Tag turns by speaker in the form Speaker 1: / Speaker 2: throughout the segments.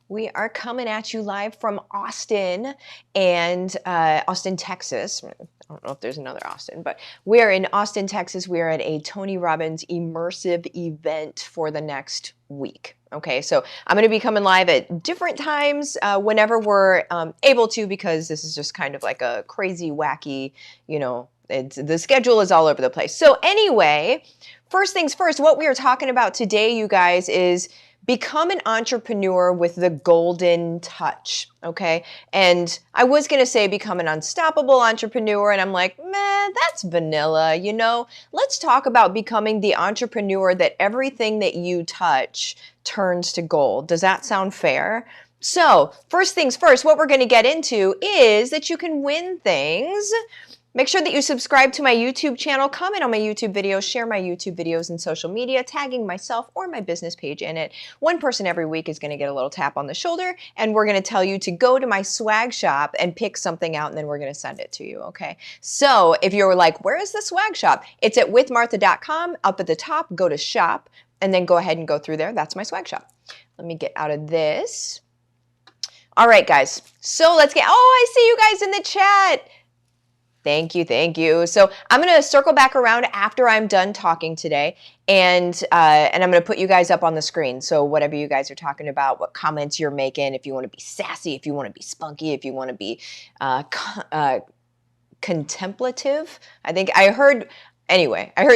Speaker 1: We are coming at you live from Austin and Austin, Texas. I don't know if there's another Austin, but we're in Austin, Texas. We're at a Tony Robbins immersive event for the next week. Okay, so I'm going to be coming live at different times whenever we're able to, because this is just kind of like a crazy, wacky, the schedule is all over the place. So anyway, first things first, what we are talking about today, you guys, is become an entrepreneur with the golden touch, okay? And I was going to say become an unstoppable entrepreneur, and I'm like, man, that's vanilla, Let's talk about becoming the entrepreneur that everything that you touch turns to gold. Does that sound fair? So, first things first, what we're going to get into is that you can win things. Make sure that you subscribe to my YouTube channel, comment on my YouTube videos, share my YouTube videos in social media, tagging myself or my business page in it. One person every week is going to get a little tap on the shoulder, and we're going to tell you to go to my swag shop and pick something out, and then we're going to send it to you, okay? So if you're like, where is the swag shop? It's at withmartha.com. Up at the top, go to shop, and then go ahead and go through there. That's my swag shop. Let me get out of this. All right, guys. So let's get, I see you guys in the chat. Thank you, thank you. So I'm going to circle back around after I'm done talking today, and I'm going to put you guys up on the screen. So whatever you guys are talking about, what comments you're making, if you want to be sassy, if you want to be spunky, if you want to be contemplative. I heard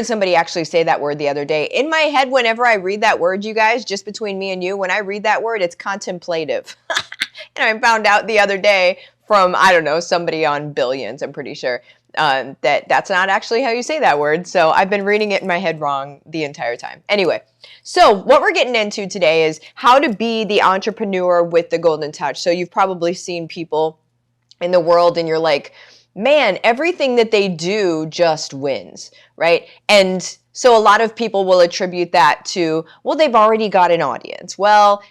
Speaker 1: somebody actually say that word the other day. In my head, whenever I read that word, you guys, just between me and you, when I read that word, it's contemplative. And I found out the other day from, I don't know, somebody on Billions, I'm pretty sure, that's not actually how you say that word. So I've been reading it in my head wrong the entire time. Anyway, so what we're getting into today is how to be the entrepreneur with the golden touch. So you've probably seen people in the world and you're like, man, everything that they do just wins, right? And so a lot of people will attribute that to, well, they've already got an audience. Well,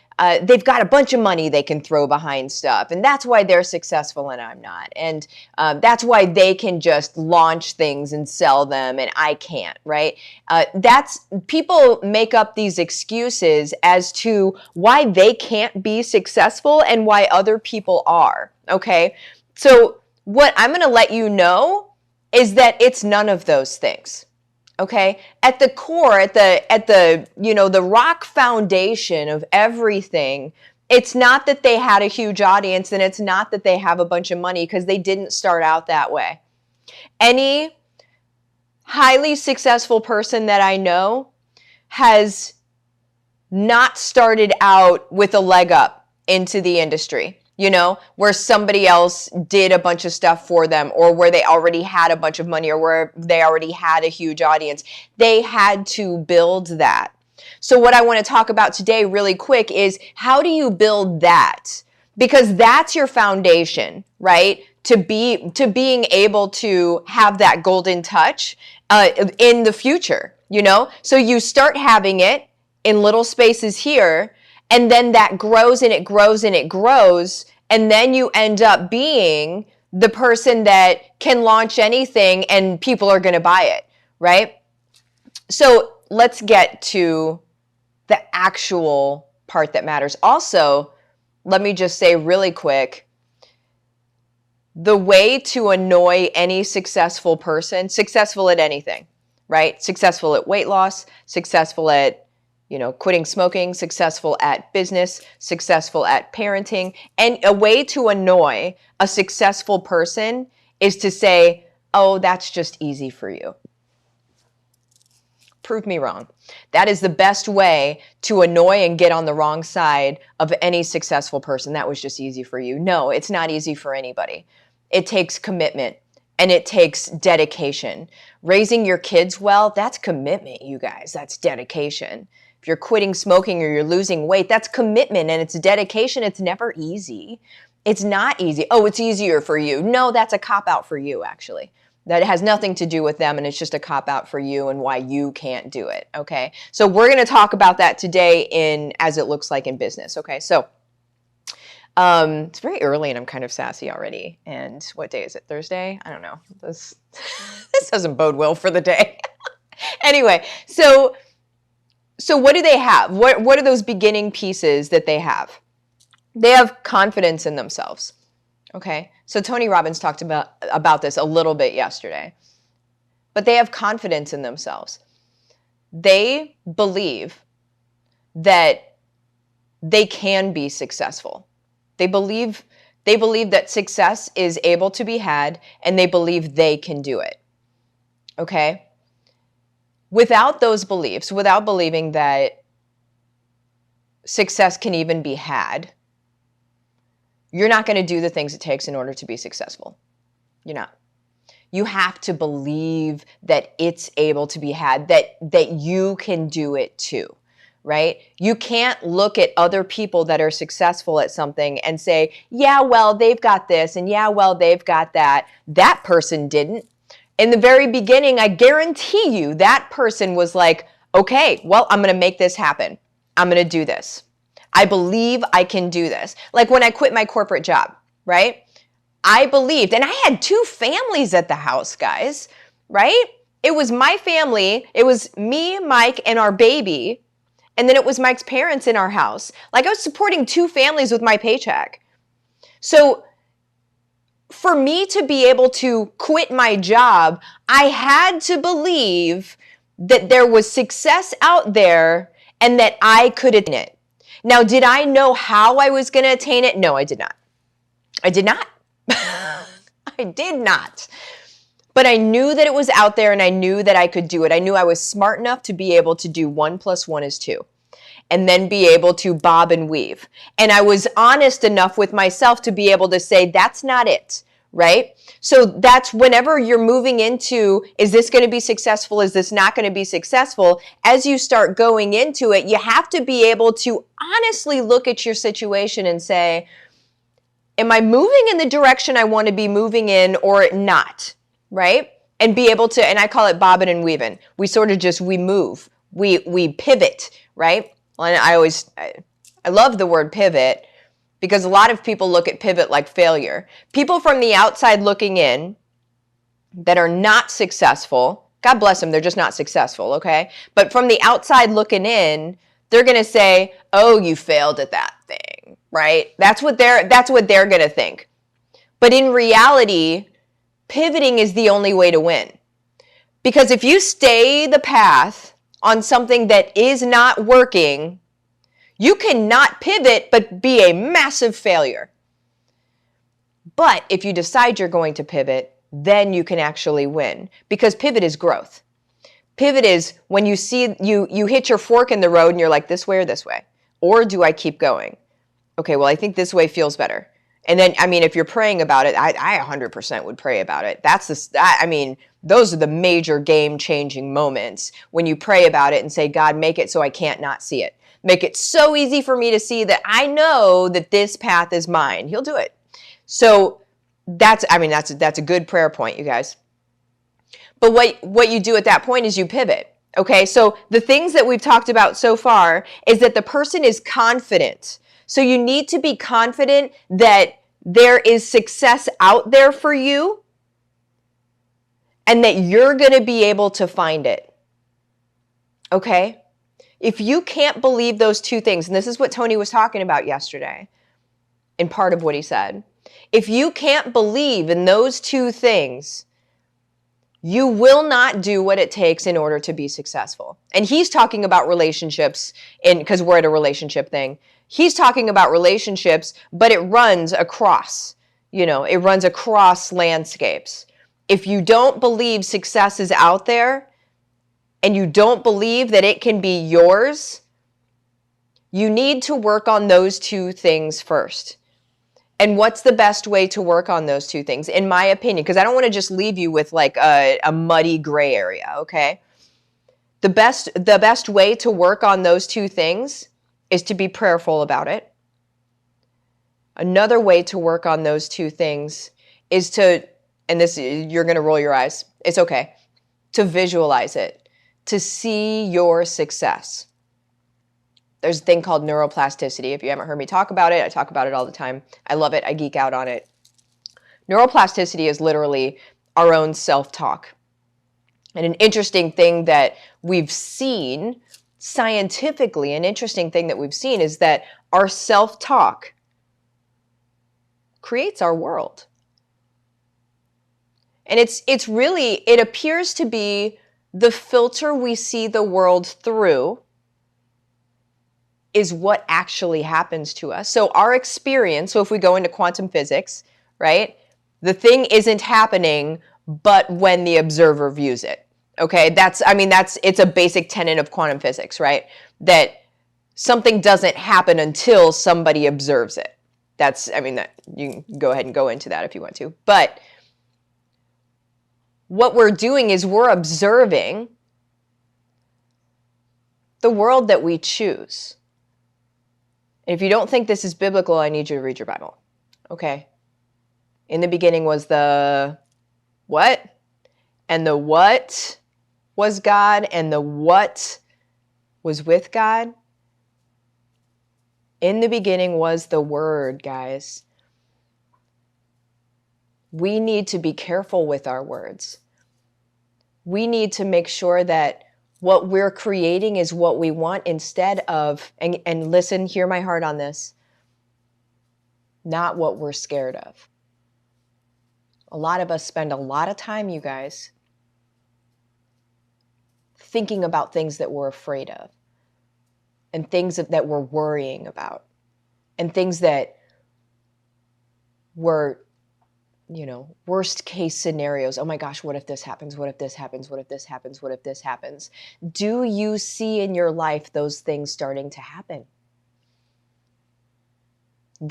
Speaker 1: they've got a bunch of money they can throw behind stuff, and that's why they're successful and I'm not. And that's why they can just launch things and sell them and I can't, right? People make up these excuses as to why they can't be successful and why other people are, okay? So what I'm going to let you know is that it's none of those things. Okay, at the core, at the rock foundation of everything, it's not that they had a huge audience and it's not that they have a bunch of money, because they didn't start out that way. Any highly successful person that I know has not started out with a leg up into the industry. Where somebody else did a bunch of stuff for them, or where they already had a bunch of money, or where they already had a huge audience. They had to build that. So what I want to talk about today really quick is, how do you build that? Because that's your foundation, right? To being able to have that golden touch in the future, So you start having it in little spaces here, and then that grows and it grows and it grows. And then you end up being the person that can launch anything and people are going to buy it, right? So let's get to the actual part that matters. Also, let me just say really quick, the way to annoy any successful person, successful at anything, right? Successful at weight loss, successful at quitting smoking, successful at business, successful at parenting. And a way to annoy a successful person is to say, oh, that's just easy for you. Prove me wrong. That is the best way to annoy and get on the wrong side of any successful person. That was just easy for you. No, it's not easy for anybody. It takes commitment and it takes dedication. Raising your kids well, that's commitment, you guys. That's dedication. If you're quitting smoking or you're losing weight, that's commitment and it's dedication. It's never easy. It's not easy. Oh, it's easier for you. No, that's a cop-out for you, actually. That has nothing to do with them, and it's just a cop-out for you and why you can't do it, okay? So we're going to talk about that today in As It Looks Like in Business, okay? So it's very early and I'm kind of sassy already. And what day is it? Thursday? I don't know. This doesn't bode well for the day. Anyway, so what do they have? What are those beginning pieces that they have? They have confidence in themselves. Okay? So Tony Robbins talked about this a little bit yesterday. But they have confidence in themselves. They believe that they can be successful. They believe that success is able to be had, and they believe they can do it. Okay? Without those beliefs, without believing that success can even be had, you're not going to do the things it takes in order to be successful. You're not. You have to believe that it's able to be had, that you can do it too, right? You can't look at other people that are successful at something and say, yeah, well, they've got this, and yeah, well, they've got that. That person didn't. In the very beginning, I guarantee you that person was like, okay, well, I'm going to make this happen. I'm going to do this. I believe I can do this. Like when I quit my corporate job, right? I believed, and I had 2 families at the house, guys, right? It was my family. It was me, Mike, and our baby. And then it was Mike's parents in our house. Like I was supporting 2 families with my paycheck. So for me to be able to quit my job, I had to believe that there was success out there and that I could attain it. Now, did I know how I was going to attain it? No, I did not. I did not. I did not. But I knew that it was out there and I knew that I could do it. I knew I was smart enough to be able to do 1 + 1 is 2 and then be able to bob and weave. And I was honest enough with myself to be able to say, that's not it, right? So that's whenever you're moving into, is this going to be successful? Is this not going to be successful? As you start going into it, you have to be able to honestly look at your situation and say, am I moving in the direction I want to be moving in or not, right? And be able to, and I call it bobbing and weaving. We sort of just, we move, we pivot, right? And I love the word pivot because a lot of people look at pivot like failure. People from the outside looking in that are not successful, God bless them, they're just not successful, okay? But from the outside looking in, they're going to say, oh, you failed at that thing, right? That's what they're going to think. But in reality, pivoting is the only way to win. Because if you stay the path on something that is not working, you cannot pivot but be a massive failure. But if you decide you're going to pivot, then you can actually win. Because pivot is growth. Pivot is when you see, you hit your fork in the road and you're like, this way or this way? Or do I keep going? Okay, well, I think this way feels better. And then, I mean, if you're praying about it, I 100% would pray about it. Those are the major game-changing moments when you pray about it and say, God, make it so I can't not see it. Make it so easy for me to see that I know that this path is mine. He'll do it. So that's a good prayer point, you guys. But what you do at that point is you pivot. Okay, so the things that we've talked about so far is that the person is confident. So you need to be confident that there is success out there for you and that you're going to be able to find it. Okay? If you can't believe those 2 things, and this is what Tony was talking about yesterday in part of what he said, if you can't believe in those 2 things, you will not do what it takes in order to be successful. And he's talking about relationships because we're at a relationship thing. He's talking about relationships, but it runs across, it runs across landscapes. If you don't believe success is out there and you don't believe that it can be yours, you need to work on those 2 things first. And what's the best way to work on those 2 things, in my opinion? Because I don't want to just leave you with like a muddy gray area, okay? The best way to work on those 2 things is to be prayerful about it. Another way to work on those 2 things is to, and this, you're going to roll your eyes. It's okay. To visualize it, to see your success. There's a thing called neuroplasticity. If you haven't heard me talk about it, I talk about it all the time. I love it. I geek out on it. Neuroplasticity is literally our own self-talk. And an interesting thing that we've seen scientifically, is that our self-talk creates our world. And it's really, it appears to be the filter we see the world through is what actually happens to us. So our experience, so if we go into quantum physics, right? The thing isn't happening, but when the observer views it. Okay, it's a basic tenet of quantum physics, right? That something doesn't happen until somebody observes it. That you can go ahead and go into that if you want to. But what we're doing is we're observing the world that we choose. And if you don't think this is biblical, I need you to read your Bible. Okay. In the beginning was the what? And the what was God, and the what was with God. In the beginning was the Word, guys. We need to be careful with our words. We need to make sure that what we're creating is what we want instead of, and listen, hear my heart on this, not what we're scared of. A lot of us spend a lot of time, you guys, thinking about things that we're afraid of, and things that we're worrying about, and things that were, worst case scenarios. Oh my gosh, what if this happens? What if this happens? What if this happens? What if this happens? Do you see in your life those things starting to happen?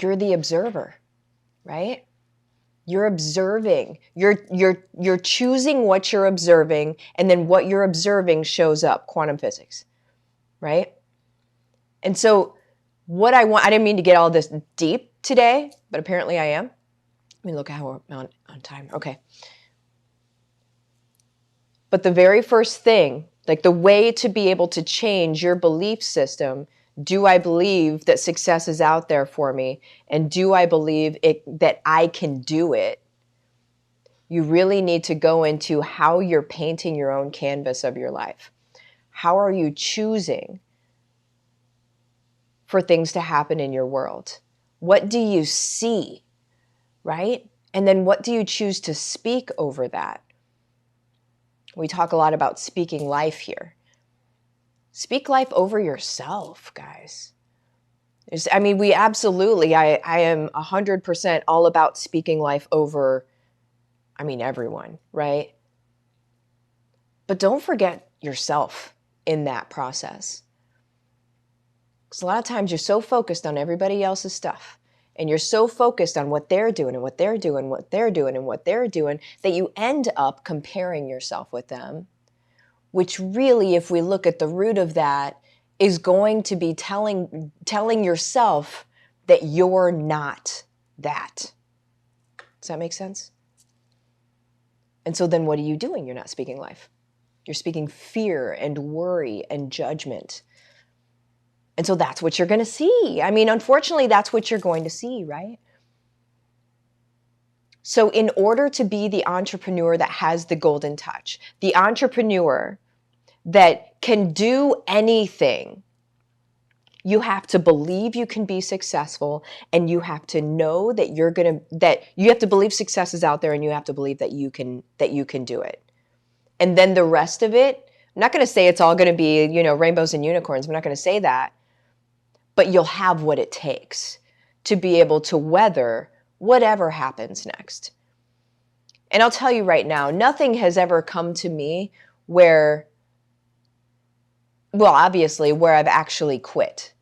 Speaker 1: You're the observer, right? You're observing. You're choosing what you're observing, and then what you're observing shows up. Quantum physics, right? And so I didn't mean to get all this deep today, but apparently I am. Let me look at how we're on time. Okay. But the very first thing, like the way to be able to change your belief system, do I believe that success is out there for me? And do I believe that I can do it? You really need to go into how you're painting your own canvas of your life. How are you choosing for things to happen in your world? What do you see? Right? And then what do you choose to speak over that? We talk a lot about speaking life here. Speak life over yourself, guys. We absolutely, I am 100% all about speaking life over, everyone, right? But don't forget yourself in that process. Because a lot of times you're so focused on everybody else's stuff. And you're so focused on what they're doing and what they're doing, what they're doing and what they're doing, that you end up comparing yourself with them, which really, if we look at the root of that, is going to be telling yourself that you're not that. Does that make sense? And so then what are you doing? You're not speaking life. You're speaking fear and worry and judgment. And so that's what you're going to see. Unfortunately, that's what you're going to see, right? So in order to be the entrepreneur that has the golden touch, the entrepreneur that can do anything, you have to believe you can be successful, and you have to know that you have to believe success is out there, and you have to believe that you can do it. And then the rest of it, I'm not going to say it's all going to be, rainbows and unicorns. I'm not going to say that. But you'll have what it takes to be able to weather whatever happens next. And I'll tell you right now, nothing has ever come to me where I've actually quit.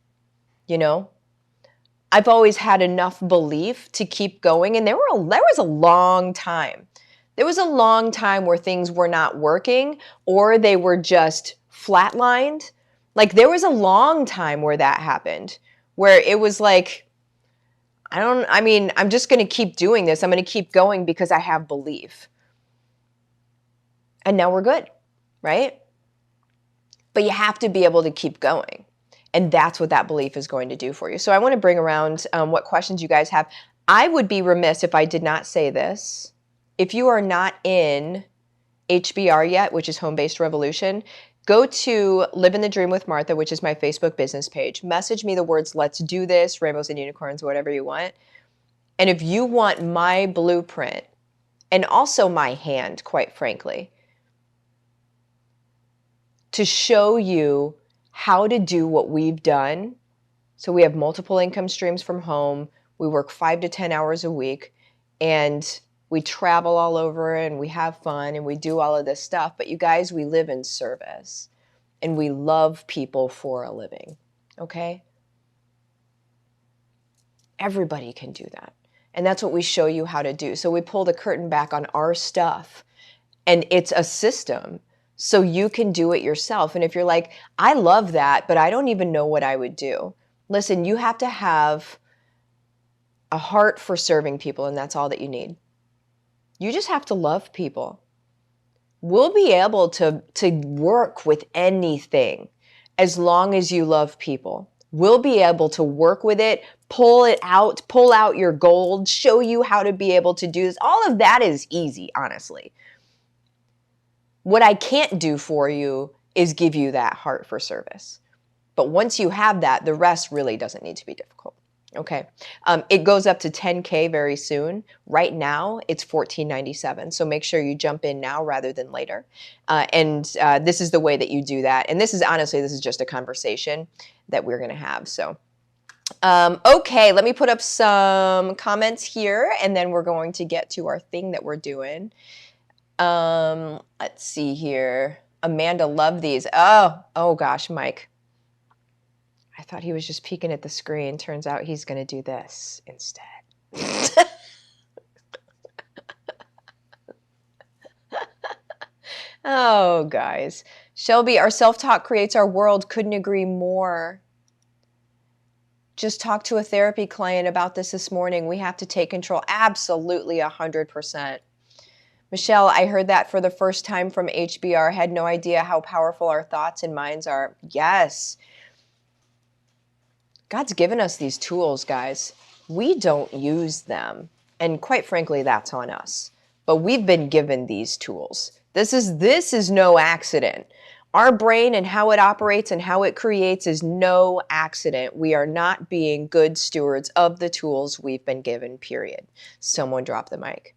Speaker 1: I've always had enough belief to keep going. And there was a long time. There was a long time where things were not working, or they were just flatlined. Like, there was a long time where that happened, where it was like, I'm just going to keep doing this. I'm going to keep going because I have belief. And now we're good, right? But you have to be able to keep going. And that's what that belief is going to do for you. So I want to bring around what questions you guys have. I would be remiss if I did not say this. If you are not in HBR yet, which is Home-Based Revolution, go to Livin the Dream with Martha, which is my Facebook business page. Message me the words, let's do this, rainbows and unicorns, whatever you want. And if you want my blueprint, and also my hand, quite frankly, to show you how to do what we've done. So we have multiple income streams from home. We work 5 to 10 hours a week, and we travel all over, and we have fun, and we do all of this stuff. But you guys, we live in service, and we love people for a living, okay? Everybody can do that. And that's what we show you how to do. So we pull the curtain back on our stuff, and it's a system. So you can do it yourself. And if you're like, I love that, but I don't even know what I would do. Listen, you have to have a heart for serving people, and that's all that you need. You just have to love people. We'll be able to work with anything as long as you love people. We'll be able to work with it, pull out your gold, show you how to be able to do this. All of that is easy, honestly. What I can't do for you is give you that heart for service. But once you have that, the rest really doesn't need to be difficult. Okay. It goes up to 10K very soon. Right now, it's $14.97. So make sure you jump in now rather than later. This is the way that you do that. And this is just a conversation that we're going to have. So, okay, let me put up some comments here, and then we're going to get to our thing that we're doing. Let's see here. Amanda loved these. Oh gosh, Mike. I thought he was just peeking at the screen. Turns out he's going to do this instead. Oh, guys. Shelby, our self-talk creates our world. Couldn't agree more. Just talked to a therapy client about this morning. We have to take control. Absolutely, 100%. Michelle, I heard that for the first time from HBR. Had no idea how powerful our thoughts and minds are. Yes. God's given us these tools, guys. We don't use them. And quite frankly, that's on us. But we've been given these tools. This is no accident. Our brain and how it operates and how it creates is no accident. We are not being good stewards of the tools we've been given, period. Someone drop the mic.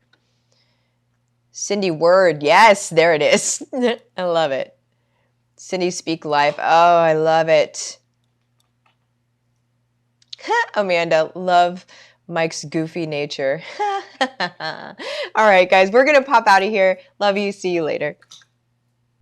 Speaker 1: Cindy Word, yes, there it is. I love it. Cindy Speak Life, oh, I love it. Amanda, love Mike's goofy nature. All right, guys, we're going to pop out of here. Love you. See you later.